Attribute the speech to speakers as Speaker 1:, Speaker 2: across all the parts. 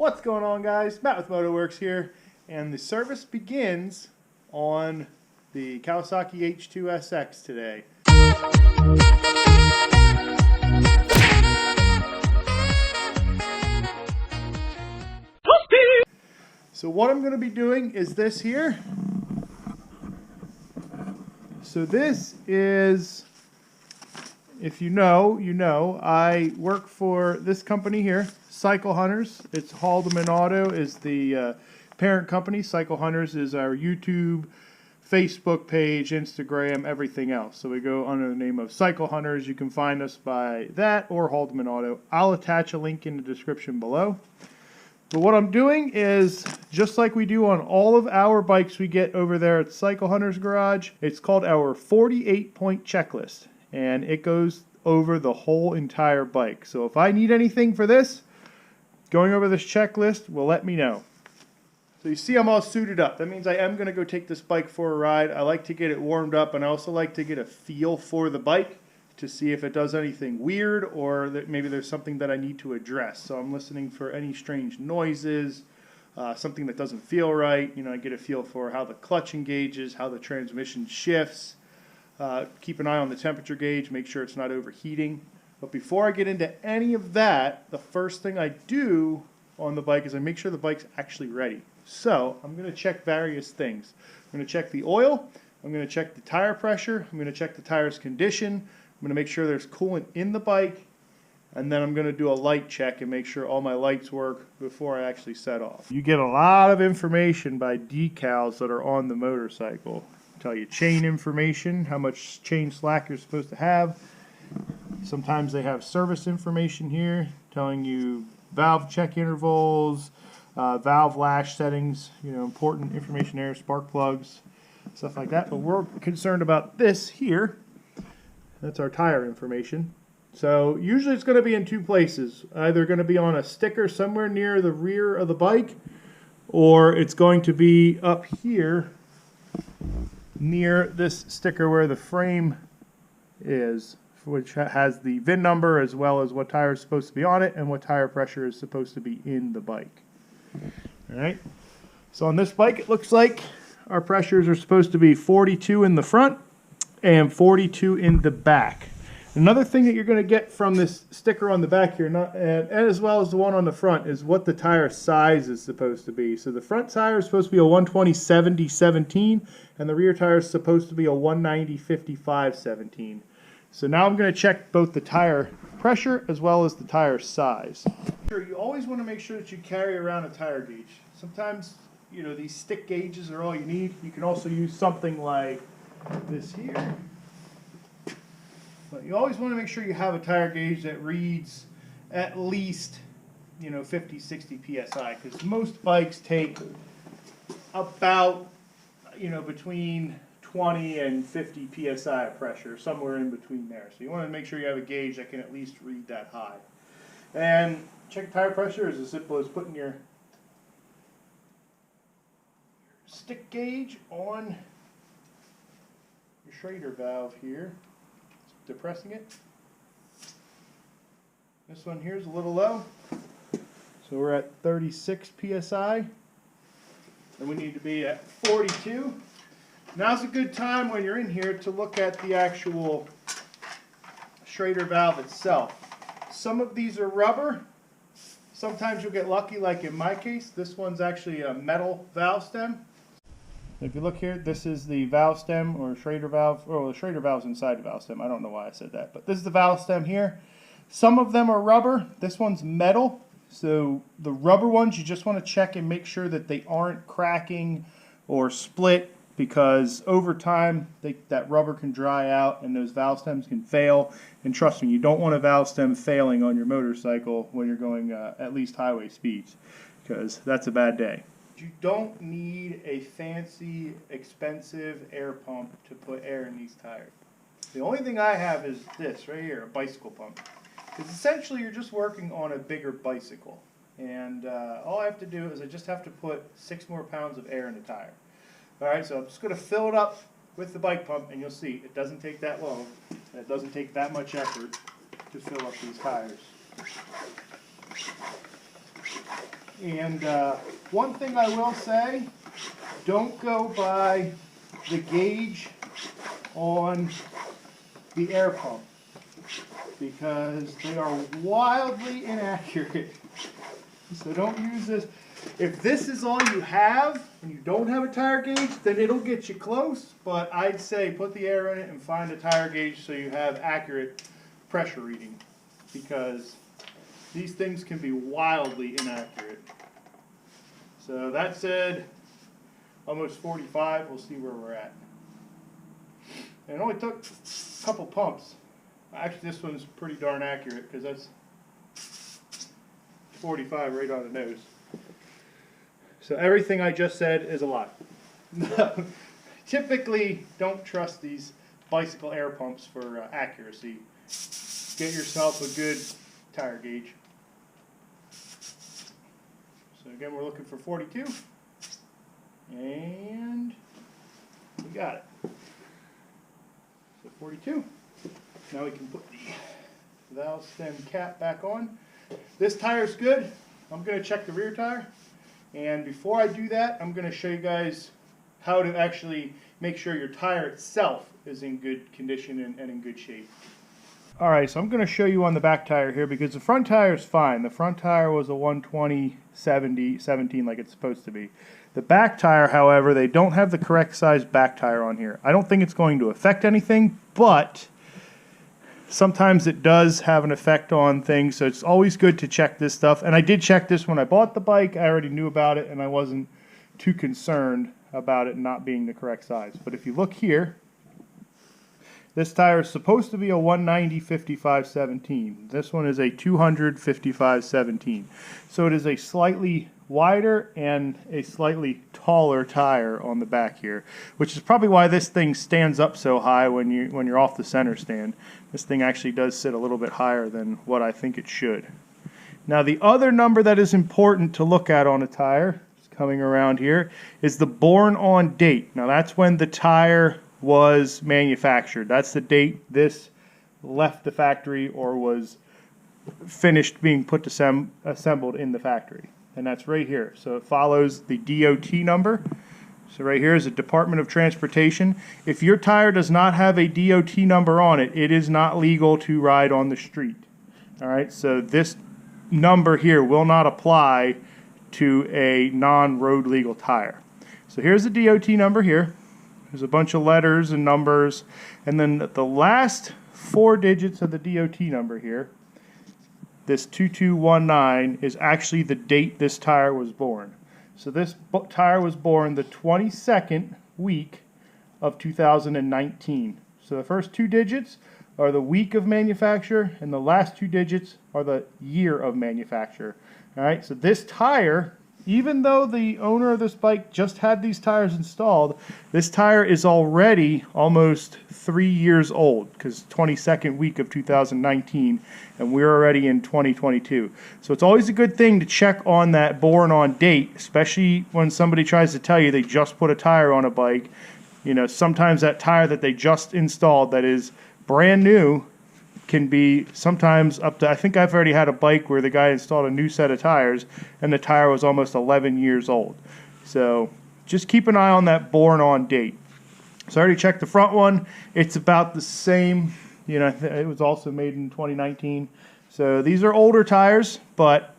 Speaker 1: What's going on, guys? Matt with MotoWorks here, and the service begins on the Kawasaki H2 SX today. So what I'm going to be doing is this here. So this is, if you know, you know, I work for this company here, Cycle Hunters. It's Haldeman Auto is the parent company. Cycle Hunters is our YouTube, Facebook page, Instagram, everything else. So we go under the name of Cycle Hunters. You can find us by that or Haldeman Auto. I'll attach a link in the description below. But what I'm doing is, just like we do on all of our bikes we get over there at Cycle Hunters Garage, it's called our 48-point checklist. And it goes over the whole entire bike. So if I need anything for this, going over this checklist will let me know. So you see I'm all suited up. That means I am going to go take this bike for a ride. I like to get it warmed up, and I also like to get a feel for the bike to see if it does anything weird or that maybe there's something that I need to address. So I'm listening for any strange noises, something that doesn't feel right. You know, I get a feel for how the clutch engages, how the transmission shifts. Keep an eye on the temperature gauge, make sure it's not overheating. But before I get into any of that, the first thing I do on the bike is I make sure the bike's actually ready. So I'm going to check various things. I'm going to check the oil, I'm going to check the tire pressure, I'm going to check the tire's condition, I'm going to make sure there's coolant in the bike, and then I'm going to do a light check and make sure all my lights work before I actually set off. You get a lot of information by decals that are on the motorcycle. Tell you chain information, how much chain slack you're supposed to have. Sometimes they have service information here telling you valve check intervals, valve lash settings, you know, important information there, spark plugs, stuff like that. But we're concerned about this here. That's our tire information. So usually it's going to be in two places. Either going to be on a sticker somewhere near the rear of the bike, or it's going to be up here near this sticker where the frame is, which has the VIN number as well as what tire is supposed to be on it and what tire pressure is supposed to be in the bike. Alright, so on this bike it looks like our pressures are supposed to be 42 in the front and 42 in the back. Another thing that you're going to get from this sticker on the back here, and as well as the one on the front, is what the tire size is supposed to be. So the front tire is supposed to be a 120/70/17, and the rear tire is supposed to be a 190/55/17. So now I'm going to check both the tire pressure as well as the tire size. You always want to make sure that you carry around a tire gauge. Sometimes, you know, these stick gauges are all you need. You can also use something like this here. But you always want to make sure you have a tire gauge that reads at least, you know, 50-60 psi, because most bikes take about, you know, between 20 and 50 psi of pressure, somewhere in between there. So you want to make sure you have a gauge that can at least read that high. And check tire pressure is as simple as putting your stick gauge on your Schrader valve here, depressing it. This one here is a little low, so we're at 36 psi, and we need to be at 42. Now's a good time when you're in here to look at the actual Schrader valve itself. Some of these are rubber. Sometimes you'll get lucky, like in my case. This one's actually a metal valve stem. If you look here, this is the valve stem or Schrader valve. Oh, the Schrader valve's inside the valve stem. I don't know why I said that, but this is the valve stem here. Some of them are rubber. This one's metal. So the rubber ones, you just want to check and make sure that they aren't cracking or split, because over time that rubber can dry out and those valve stems can fail. And trust me, you don't want a valve stem failing on your motorcycle when you're going at least highway speeds, because that's a bad day. You don't need a fancy, expensive air pump to put air in these tires. The only thing I have is this right here, a bicycle pump. Because essentially you're just working on a bigger bicycle. And all I have to do is I just have to put 6 more pounds of air in the tire. Alright, so I'm just going to fill it up with the bike pump, and you'll see it doesn't take that long, and it doesn't take that much effort to fill up these tires. And one thing I will say, don't go by the gauge on the air pump, because they are wildly inaccurate. So don't use this. If this is all you have and you don't have a tire gauge, then it'll get you close, but I'd say put the air in it and find a tire gauge so you have accurate pressure reading, because these things can be wildly inaccurate. So that said, almost 45, we'll see where we're at. And it only took a couple pumps. Actually, this one's pretty darn accurate, because that's 45 right on the nose. So everything I just said is a lie. Typically, don't trust these bicycle air pumps for accuracy. Get yourself a good tire gauge. So again, we're looking for 42. And we got it. So 42. Now we can put the valve stem cap back on. This tire's good. I'm going to check the rear tire. And before I do that, I'm going to show you guys how to actually make sure your tire itself is in good condition and in good shape. Alright, so I'm going to show you on the back tire here, because the front tire is fine. The front tire was a 120/17 like it's supposed to be. The back tire, however, they don't have the correct size back tire on here. I don't think it's going to affect anything, but sometimes it does have an effect on things, so it's always good to check this stuff. And I did check this when I bought the bike. I already knew about it, and I wasn't too concerned about it not being the correct size. But if you look here, this tire is supposed to be a 190/55/17. This one is a 200/55/17. So it is a slightly wider and a slightly taller tire on the back here, which is probably why this thing stands up so high when you're off the center stand. This thing actually does sit a little bit higher than what I think it should. Now the other number that is important to look at on a tire, just coming around here, is the born on date. Now that's when the tire was manufactured. That's the date this left the factory or was finished being put assembled in the factory. And that's right here. So it follows the DOT number. So right here is a Department of Transportation. If your tire does not have a DOT number on it, it is not legal to ride on the street. All right, so this number here will not apply to a non-road legal tire. So here's the DOT number here. There's a bunch of letters and numbers, and then the last 4 digits of the DOT number here, this 2219, is actually the date this tire was born. So this tire was born the 22nd week of 2019. So the first 2 digits are the week of manufacture, and the last 2 digits are the year of manufacture. All right, so this tire, even though the owner of this bike just had these tires installed, this tire is already almost 3 years old, because 22nd week of 2019, and we're already in 2022. So it's always a good thing to check on that born on date, especially when somebody tries to tell you they just put a tire on a bike. You know, sometimes that tire that they just installed that is brand new can be sometimes up to, I think I've already had a bike where the guy installed a new set of tires and the tire was almost 11 years old. So just keep an eye on that born on date. So I already checked the front one. It's about the same. You know, it was also made in 2019. So these are older tires, but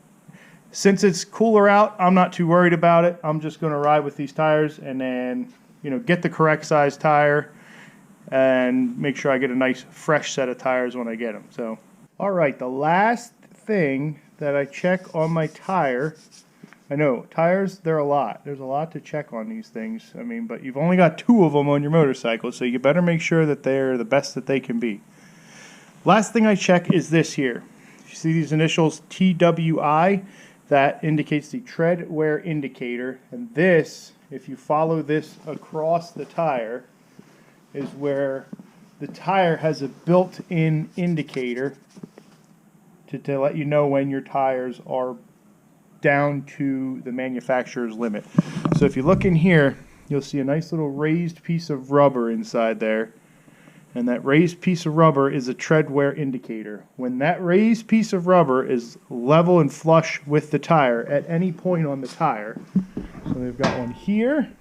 Speaker 1: since it's cooler out, I'm not too worried about it. I'm just going to ride with these tires and then, you know, get the correct size tire and make sure I get a nice fresh set of tires when I get them. So, all right, the last thing that I check on my tire, I know tires, they're a lot. There's a lot to check on these things. I mean, but you've only got 2 of them on your motorcycle, so you better make sure that they're the best that they can be. Last thing I check is this here. You see these initials TWI? That indicates the tread wear indicator, and this, if you follow this across the tire, is where the tire has a built-in indicator to let you know when your tires are down to the manufacturer's limit. So if you look in here, you'll see a nice little raised piece of rubber inside there, And that raised piece of rubber is a tread wear indicator. When that raised piece of rubber is level and flush with the tire at any point on the tire. So they've got one here.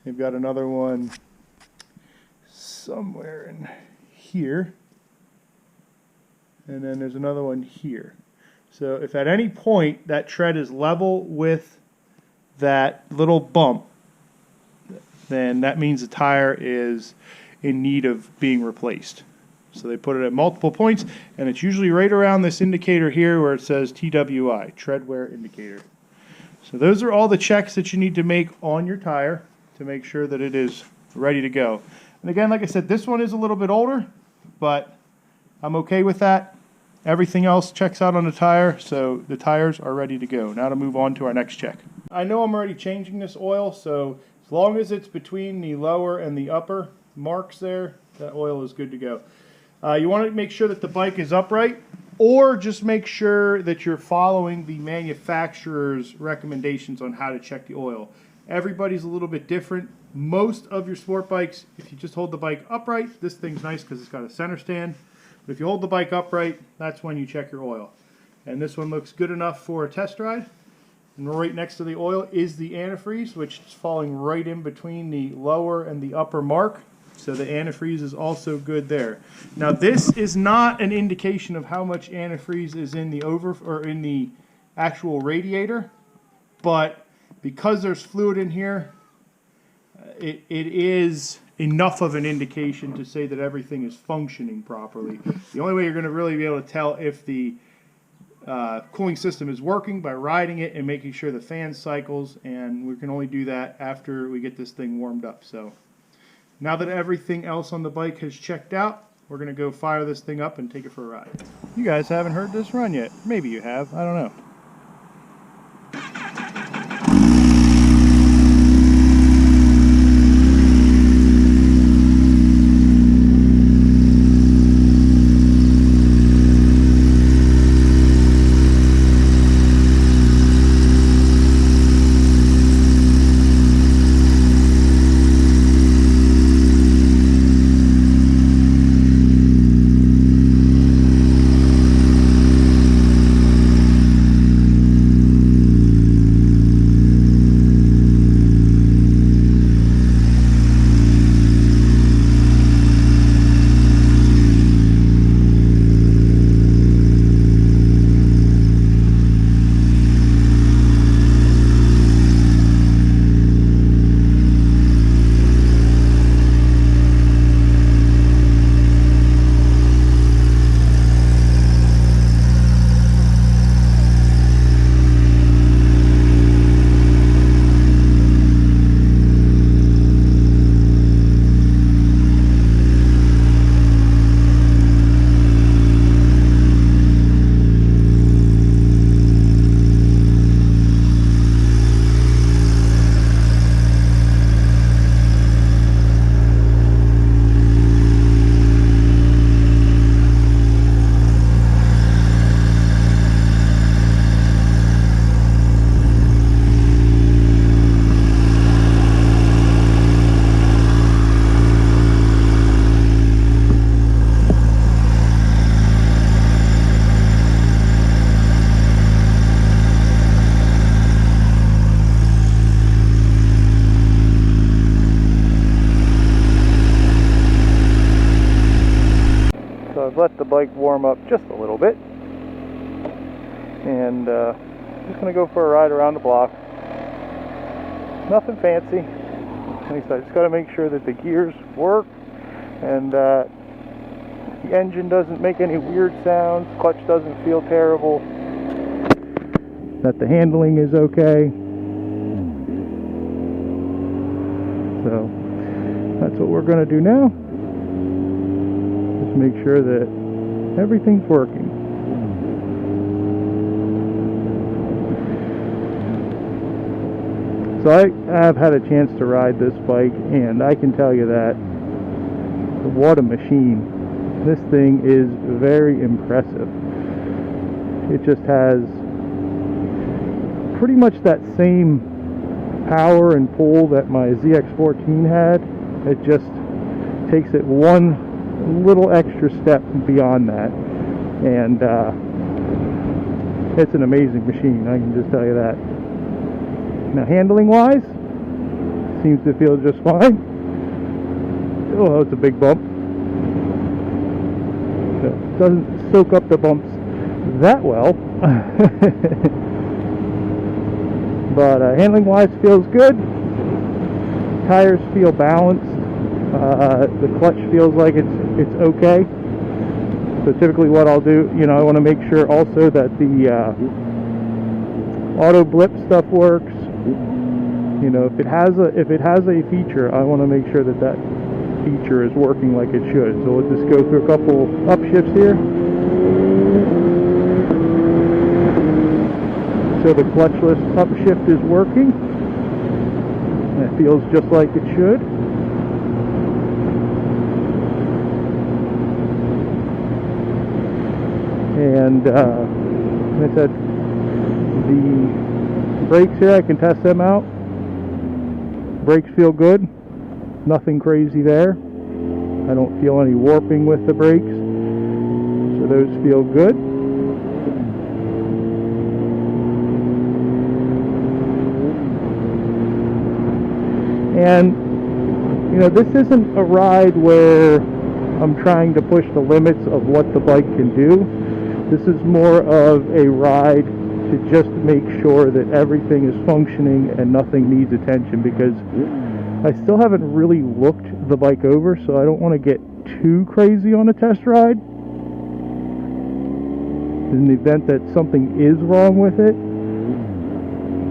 Speaker 1: They've got another one somewhere in here. And then there's another one here. So if at any point that tread is level with that little bump, then that means the tire is in need of being replaced. So they put it at multiple points, and it's usually right around this indicator here where it says TWI, tread wear indicator. So those are all the checks that you need to make on your tire to make sure that it is ready to go. And again, like I said, this one is a little bit older, but I'm okay with that. Everything else checks out on the tire, so the tires are ready to go. Now to move on to our next check. I know I'm already changing this oil, so as long as it's between the lower and the upper marks there, that oil is good to go. You want to make sure that the bike is upright, or just make sure that you're following the manufacturer's recommendations on how to check the oil. Everybody's a little bit different. Most of your sport bikes, if you just hold the bike upright, this thing's nice because it's got a center stand. But if you hold the bike upright, that's when you check your oil. And this one looks good enough for a test ride. And right next to the oil is the antifreeze, which is falling right in between the lower and the upper mark. So the antifreeze is also good there. Now this is not an indication of how much antifreeze is in the in the actual radiator, but because there's fluid in here, it is enough of an indication to say that everything is functioning properly. The only way you're going to really be able to tell if the cooling system is working by riding it and making sure the fan cycles, and we can only do that after we get this thing warmed up. So now that everything else on the bike has checked out, we're going to go fire this thing up and take it for a ride. You guys haven't heard this run yet. Maybe you have. I don't know. Let the bike warm up just a little bit, and just going to go for a ride around the block. Nothing fancy. At least I just got to make sure that the gears work and the engine doesn't make any weird sounds, clutch doesn't feel terrible, that the handling is okay. So that's what we're going to do now. Make sure that everything's working. So I have had a chance to ride this bike, and I can tell you that what a machine. This thing is very impressive. It just has pretty much that same power and pull that my ZX14 had. It just takes it one little extra step beyond that, and it's an amazing machine, I can just tell you that. Now, handling wise, seems to feel just fine. Oh, it's a big bump. So it doesn't soak up the bumps that well. But handling wise feels good. Tires feel balanced. The clutch feels like it's okay. So typically what I'll do, you know, I want to make sure also that the auto blip stuff works. You know, if it has a feature, I want to make sure that that feature is working like it should. So we'll just go through a couple upshifts here. So the clutchless upshift is working. It feels just like it should. And like I said, the brakes here, I can test them out. Brakes feel good. Nothing crazy there. I don't feel any warping with the brakes. So those feel good. And, you know, this isn't a ride where I'm trying to push the limits of what the bike can do. This is more of a ride to just make sure that everything is functioning and nothing needs attention, because I still haven't really looked the bike over, so I don't want to get too crazy on a test ride. In the event that something is wrong with it,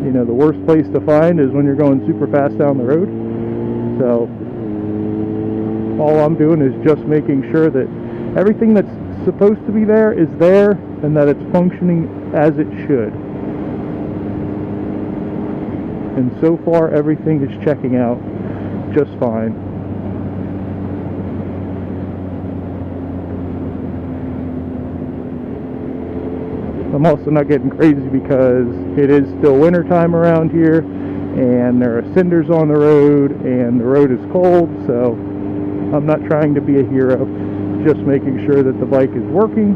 Speaker 1: you know, the worst place to find is when you're going super fast down the road. So all I'm doing is just making sure that everything that's supposed to be there is there, and that it's functioning as it should. And so far everything is checking out just fine. I'm also not getting crazy because it is still winter time around here, and there are cinders on the road, and the road is cold, so I'm not trying to be a hero, just making sure that the bike is working,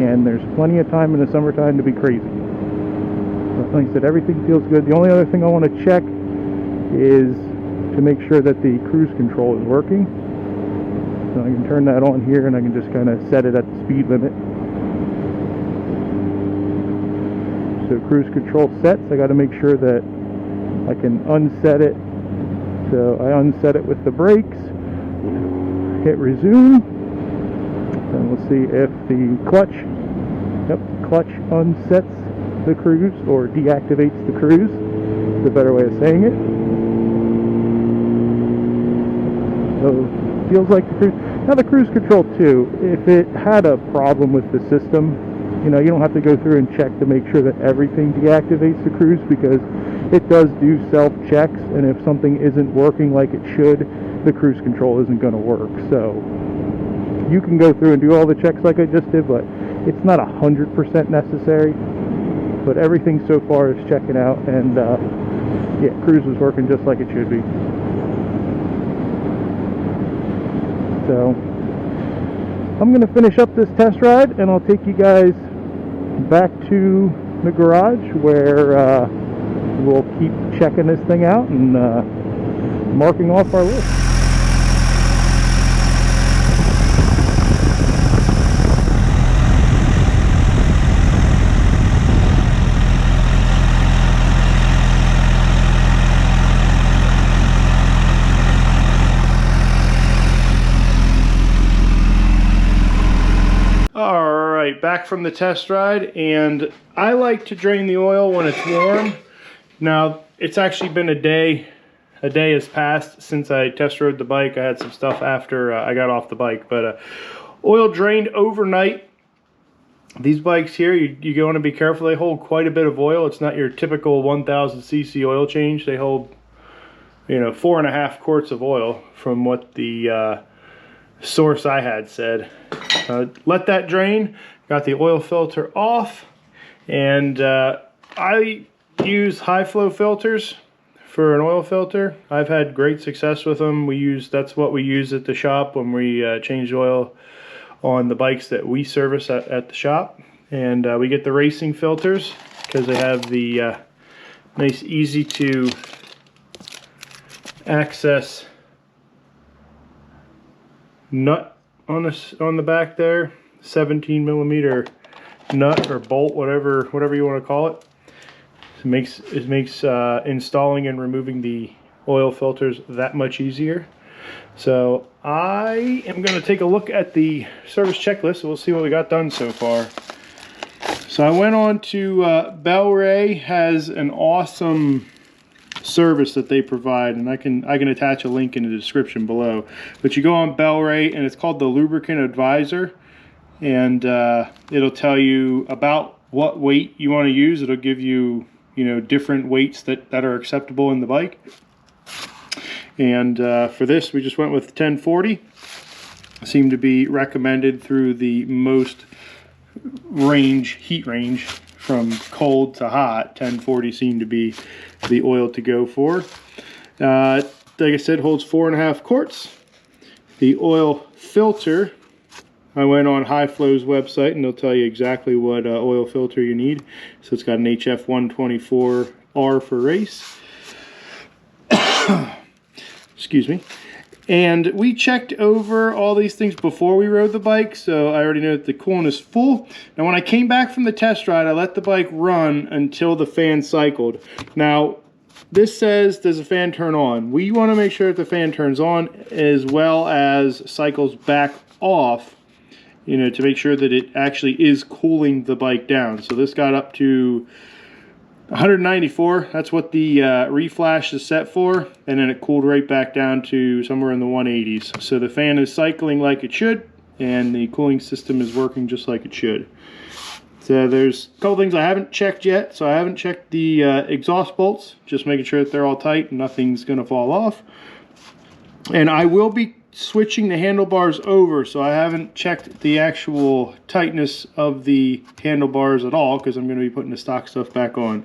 Speaker 1: and there's plenty of time in the summertime to be crazy. But like I said, everything feels good. The only other thing I want to check is to make sure that the cruise control is working. So I can turn that on here, and I can just kind of set it at the speed limit. So cruise control sets, I got to make sure that I can unset it. So I unset it with the brakes, hit resume, and we'll see if the clutch, clutch unsets the cruise or deactivates the cruise, is a better way of saying it. So feels like the cruise. Now the cruise control too, if it had a problem with the system, you know, you don't have to go through and check to make sure that everything deactivates the cruise, because it does do self-checks, and if something isn't working like it should, the cruise control isn't going to work. So you can go through and do all the checks like I just did, but it's not 100% necessary. But everything so far is checking out, and yeah, cruise is working just like it should be. So I'm going to finish up this test ride, and I'll take you guys back to the garage where we'll keep checking this thing out and marking off our list. Alright, back from the test ride, and I like to drain the oil when it's warm. Now, it's actually been a day has passed since I test rode the bike. I had some stuff after I got off the bike, but oil drained overnight. These bikes here, you want to be careful. They hold quite a bit of oil. It's not your typical 1000 cc oil change. They hold, you know, 4.5 quarts of oil from what the source I had said. Let that drain, got the oil filter off, and I use high flow filters for an oil filter. I've had great success with them. That's what we use at the shop when we change oil on the bikes that we service at the shop. And we get the racing filters because they have the nice, easy to access nut on the back there, 17 millimeter nut or bolt, whatever you want to call it. It makes installing and removing the oil filters that much easier. So I am going to take a look at the service checklist. We'll see what we got done so far. So I went on to Bel-Ray has an awesome service that they provide, and I can attach a link in the description below. But you go on Bel-Ray and it's called the Lubricant Advisor, and it'll tell you about what weight you want to use. It'll give you different weights that are acceptable in the bike. And for this we just went with 1040. Seemed to be recommended through the most heat range from cold to hot. 1040 seemed to be the oil to go for. Like I said, holds 4.5 quarts. The oil filter, I went on High Flow's website and they'll tell you exactly what oil filter you need. So it's got an HF 124R for race. Excuse me. And we checked over all these things before we rode the bike, so I already know that the coolant is full. Now when I came back from the test ride, I let the bike run until the fan cycled. Now this says, does the fan turn on? We want to make sure that the fan turns on as well as cycles back off, to make sure that it actually is cooling the bike down. So this got up to 194, that's what the reflash is set for, and then it cooled right back down to somewhere in the 180s. So the fan is cycling like it should, and the cooling system is working just like it should. So there's a couple things I haven't checked yet. So I haven't checked the exhaust bolts, just making sure that they're all tight and nothing's going to fall off. And I will be switching the handlebars over, so I haven't checked the actual tightness of the handlebars at all because I'm going to be putting the stock stuff back on.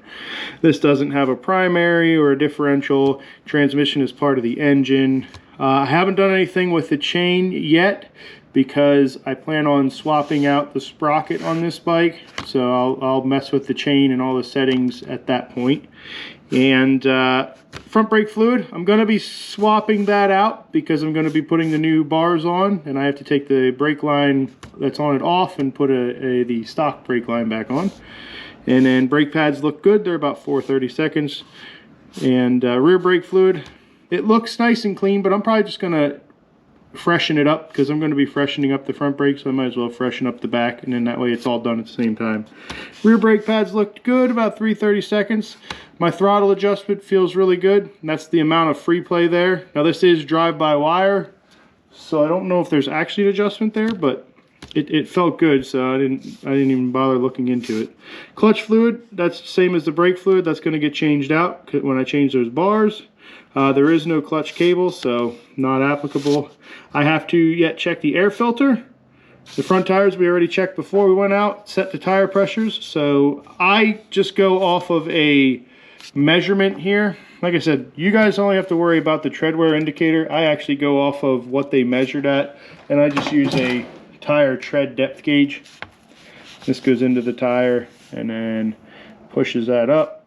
Speaker 1: This doesn't have a primary or a differential. Transmission is part of the engine. I haven't done anything with the chain yet because I plan on swapping out the sprocket on this bike, so I'll mess with the chain and all the settings at that point. And front brake fluid, I'm going to be swapping that out because I'm going to be putting the new bars on, and I have to take the brake line that's on it off and put the stock brake line back on. And then brake pads look good, they're about 4/32. And rear brake fluid, it looks nice and clean, but I'm probably just going to freshen it up because I'm going to be freshening up the front brakes, so I might as well freshen up the back, and then that way it's all done at the same time. Rear brake pads looked good, about 3/32. My throttle adjustment feels really good, and that's the amount of free play there. Now this is drive-by-wire, so I don't know if there's actually an adjustment there, but it felt good, so I didn't even bother looking into it. Clutch fluid, that's the same as the brake fluid. That's going to get changed out when I change those bars. There is no clutch cable, so not applicable. I have to yet check the air filter. The front tires we already checked before we went out, set the tire pressures. So I just go off of a measurement here. Like I said, you guys only have to worry about the tread wear indicator. I actually go off of what they measured at, and I just use a tire tread depth gauge. This goes into the tire and then pushes that up.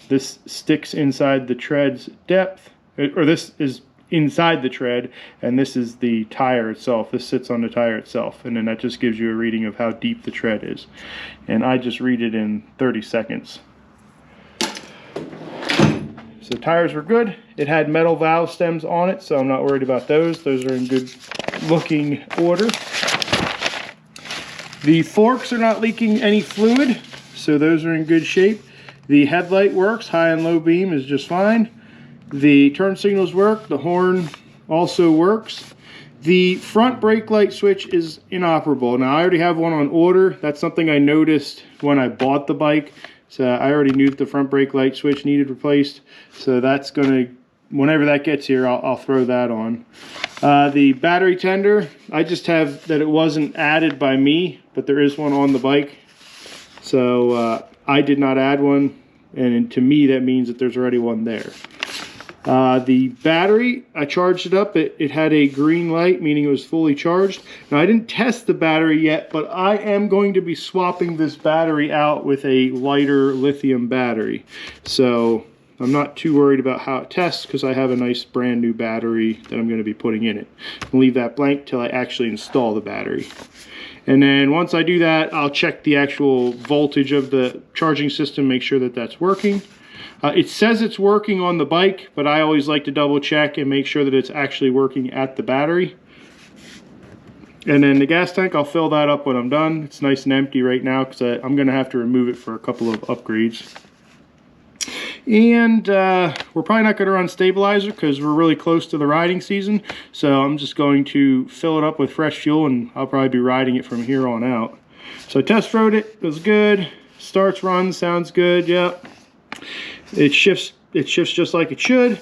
Speaker 1: This sticks inside the tread's depth, or this is inside the tread, and this is the tire itself. This sits on the tire itself, and then that just gives you a reading of how deep the tread is. And I just read it in 30 seconds. So tires were good. It had metal valve stems on it, so I'm not worried about those. Those are in good looking order. The forks are not leaking any fluid, so those are in good shape. The headlight works, high and low beam is just fine. The turn signals work, the horn also works. The front brake light switch is inoperable. Now I already have one on order. That's something I noticed when I bought the bike. So I already knew that the front brake light switch needed replaced. So that's gonna, whenever that gets here, I'll throw that on. The battery tender, I just have that it wasn't added by me, but there is one on the bike. So I did not add one, and to me that means that there's already one there. The battery, I charged it up. It had a green light, meaning it was fully charged. Now, I didn't test the battery yet, but I am going to be swapping this battery out with a lighter lithium battery. So I'm not too worried about how it tests because I have a nice brand new battery that I'm going to be putting in it. I'll leave that blank till I actually install the battery. And then once I do that, I'll check the actual voltage of the charging system, make sure that that's working. It says it's working on the bike, but I always like to double check and make sure that it's actually working at the battery. And then the gas tank, I'll fill that up when I'm done. It's nice and empty right now because I'm going to have to remove it for a couple of upgrades. And we're probably not going to run stabilizer because we're really close to the riding season. So I'm just going to fill it up with fresh fuel and I'll probably be riding it from here on out. So I test rode it, it was good. Starts, runs, sounds good, yep. It shifts just like it should.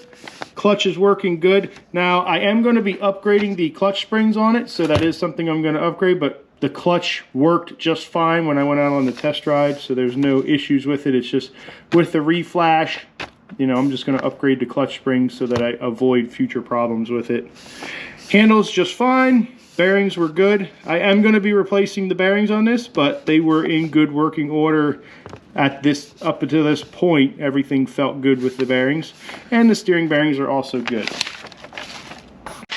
Speaker 1: Clutch is working good. Now I am going to be upgrading the clutch springs on it, so that is something I'm going to upgrade, but the clutch worked just fine when I went out on the test ride, so there's no issues with it. It's just with the reflash, you know, I'm just going to upgrade the clutch springs so that I avoid future problems with it. Handles just fine. Bearings were good. I am going to be replacing the bearings on this, but they were in good working order at this, up until this point. Everything felt good with the bearings, and the steering bearings are also good.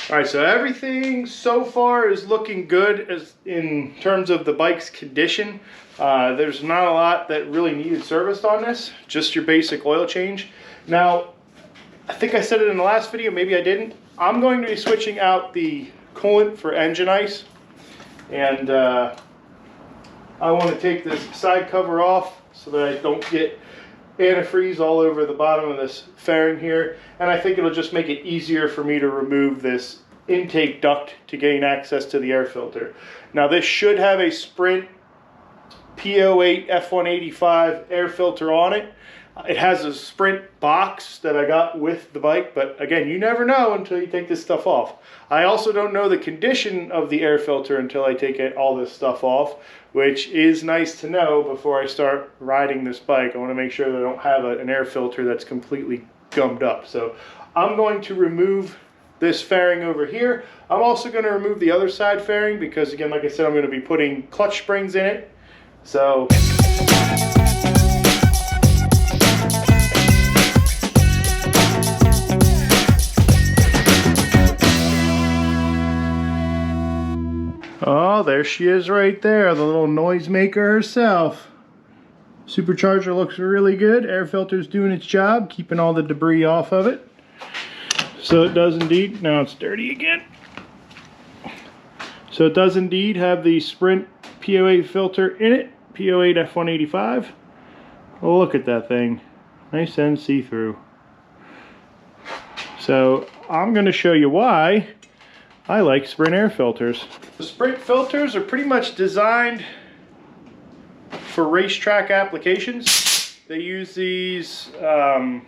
Speaker 1: All right, so everything so far is looking good as in terms of the bike's condition. There's not a lot that really needed serviced on this, just your basic oil change. Now, I think I said it in the last video, maybe I didn't. I'm going to be switching out the coolant for engine ice, and I want to take this side cover off so that I don't get antifreeze all over the bottom of this fairing here, and I think it'll just make it easier for me to remove this intake duct to gain access to the air filter. Now this should have a Sprint P08 F185 air filter on it. It has a Sprint box that I got with the bike, but again, you never know until you take this stuff off. I also don't know the condition of the air filter until I take all this stuff off, which is nice to know before I start riding this bike. I want to make sure that I don't have an air filter that's completely gummed up. So I'm going to remove this fairing over here. I'm also going to remove the other side fairing because, again, like I said, I'm going to be putting clutch springs in it. So oh, there she is right there, the little noisemaker herself. Supercharger looks really good. Air filter's doing its job, keeping all the debris off of it. So it does indeed, now it's dirty again. So it does indeed have the Sprint P08 filter in it, P08 F185. Oh, look at that thing, nice and see-through. So I'm going to show you why I like Sprint air filters. The Sprint filters are pretty much designed for racetrack applications. They use these, from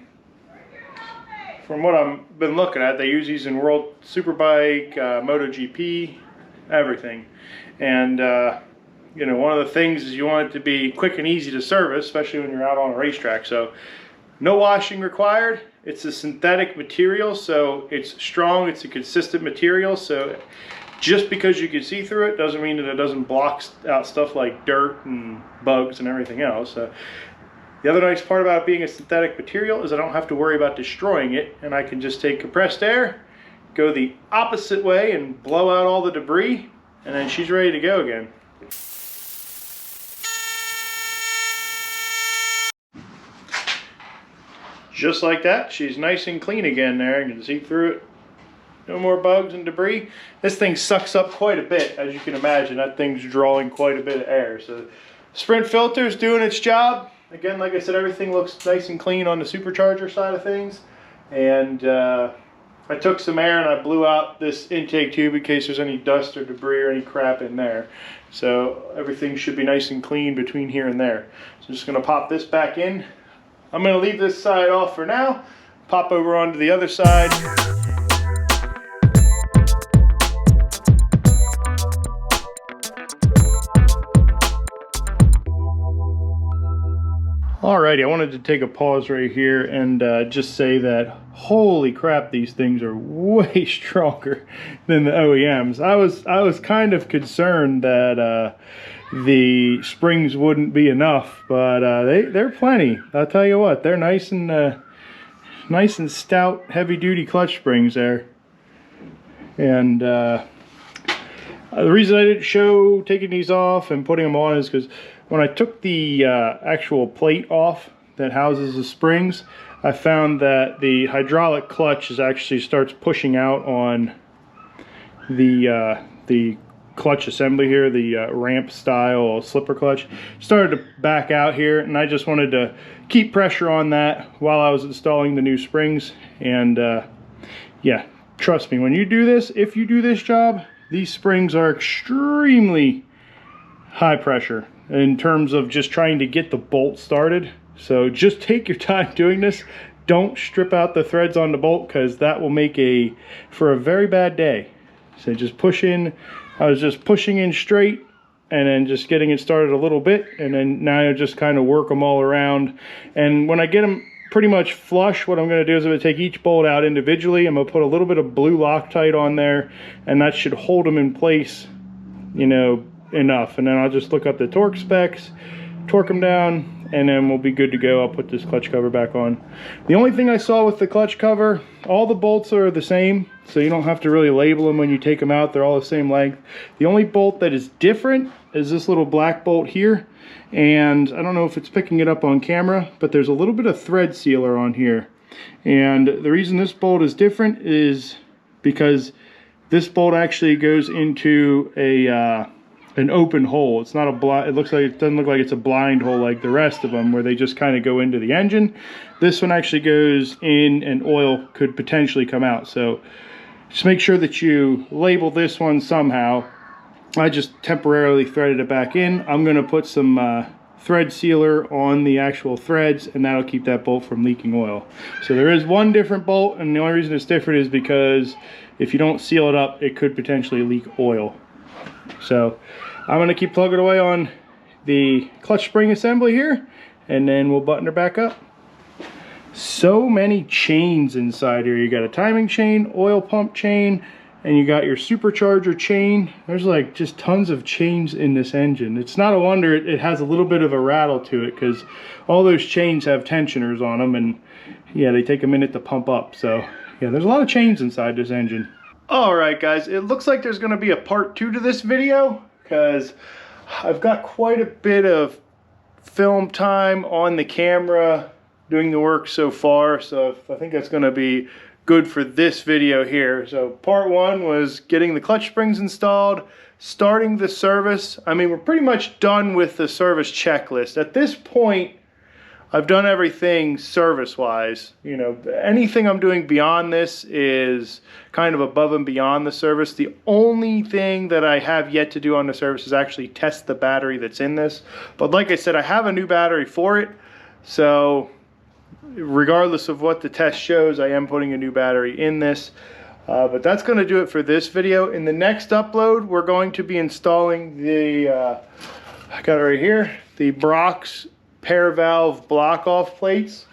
Speaker 1: what I've been looking at, they use these in World Superbike, MotoGP, everything. And you know, one of the things is you want it to be quick and easy to service, especially when you're out on a racetrack. So no washing required. It's a synthetic material, so it's strong, it's a consistent material, so just because you can see through it doesn't mean that it doesn't block out stuff like dirt and bugs and everything else. The other nice part about it being a synthetic material is I don't have to worry about destroying it, and I can just take compressed air, go the opposite way and blow out all the debris, and then she's ready to go again. Just like that, she's nice and clean again there. You can see through it. No more bugs and debris. This thing sucks up quite a bit, as you can imagine. That thing's drawing quite a bit of air. So Sprint filter is doing its job. Again, like I said, everything looks nice and clean on the supercharger side of things. And I took some air and I blew out this intake tube in case there's any dust or debris or any crap in there. So everything should be nice and clean between here and there. So I'm just going to pop this back in. I'm going to leave this side off for now, pop over onto the other side. Alrighty, I wanted to take a pause right here and just say that holy crap, these things are way stronger than the OEMs. I was kind of concerned that the springs wouldn't be enough, but they're plenty. I'll tell you what, they're nice and stout, heavy-duty clutch springs there. And the reason I didn't show taking these off and putting them on is because when I took the actual plate off that houses the springs, I found that the hydraulic clutch actually starts pushing out on the clutch assembly here, the ramp style slipper clutch. Started to back out here, and I just wanted to keep pressure on that while I was installing the new springs. And yeah, trust me, when you do this, if you do this job, these springs are extremely high pressure in terms of just trying to get the bolt started. So just take your time doing this. Don't strip out the threads on the bolt, because that will make for a very bad day. So just push in. I was just pushing in straight and then just getting it started a little bit, and then now I just kind of work them all around. And when I get them pretty much flush, what I'm going to do is I'm going to take each bolt out individually. I'm going to put a little bit of blue Loctite on there, and that should hold them in place, you know, enough. And then I'll just look up the torque specs, torque them down, and then we'll be good to go. I'll put this clutch cover back on. The only thing I saw with the clutch cover, all the bolts are the same, so you don't have to really label them when you take them out. They're all the same length. The only bolt that is different is this little black bolt here, and I don't know if it's picking it up on camera, but there's a little bit of thread sealer on here. And the reason this bolt is different is because this bolt actually goes into an open hole. It's not a blind, it doesn't look like it's a blind hole like the rest of them, where they just kind of go into the engine. This one actually goes in, and oil could potentially come out. So just make sure that you label this one somehow. I just temporarily threaded it back in. I'm going to put some thread sealer on the actual threads, and that'll keep that bolt from leaking oil. So there is one different bolt, and the only reason it's different is because if you don't seal it up, it could potentially leak oil. So I'm going to keep plugging away on the clutch spring assembly here, and then we'll button her back up. So many chains inside here. You got a timing chain, oil pump chain, and you got your supercharger chain. There's like just tons of chains in this engine. It's not a wonder it has a little bit of a rattle to it, because all those chains have tensioners on them, and yeah, they take a minute to pump up. So yeah, there's a lot of chains inside this engine. Alright guys, it looks like there's going to be a part 2 to this video, because I've got quite a bit of film time on the camera doing the work so far, so I think that's going to be good for this video here. So part 1 was getting the clutch springs installed, starting the service. I mean, we're pretty much done with the service checklist. At this point, I've done everything service-wise. You know, anything I'm doing beyond this is kind of above and beyond the service. The only thing that I have yet to do on the service is actually test the battery that's in this. But like I said, I have a new battery for it. So regardless of what the test shows, I am putting a new battery in this. But that's going to do it for this video. In the next upload, we're going to be installing the, I got it right here, the Brock's pair valve block off plates.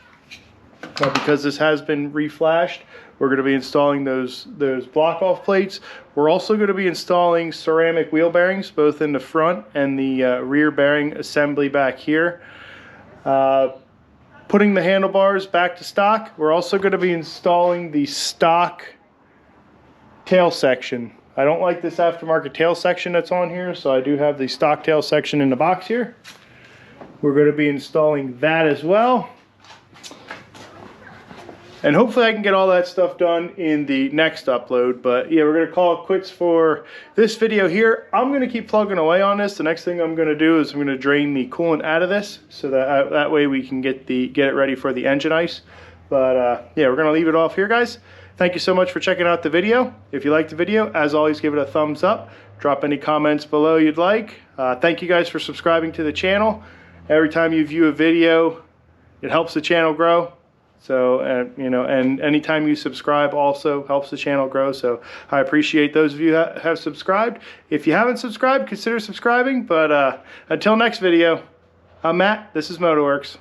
Speaker 1: Because this has been reflashed, we're going to be installing those block off plates. We're also going to be installing ceramic wheel bearings, both in the front and the rear bearing assembly back here. Putting the handlebars back to stock. We're also going to be installing the stock tail section. I don't like this aftermarket tail section that's on here, so I do have the stock tail section in the box here. We're going to be installing that as well. And hopefully I can get all that stuff done in the next upload. But yeah, we're going to call it quits for this video here. I'm going to keep plugging away on this. The next thing I'm going to do is I'm going to drain the coolant out of this, so that way we can get it ready for the engine ice. But yeah, we're going to leave it off here, guys. Thank you so much for checking out the video. If you liked the video, as always, give it a thumbs up. Drop any comments below you'd like. Thank you guys for subscribing to the channel. Every time you view a video, it helps the channel grow. So, you know, and anytime you subscribe also helps the channel grow. So I appreciate those of you that have subscribed. If you haven't subscribed, consider subscribing. But until next video, I'm Matt. This is Motorworks.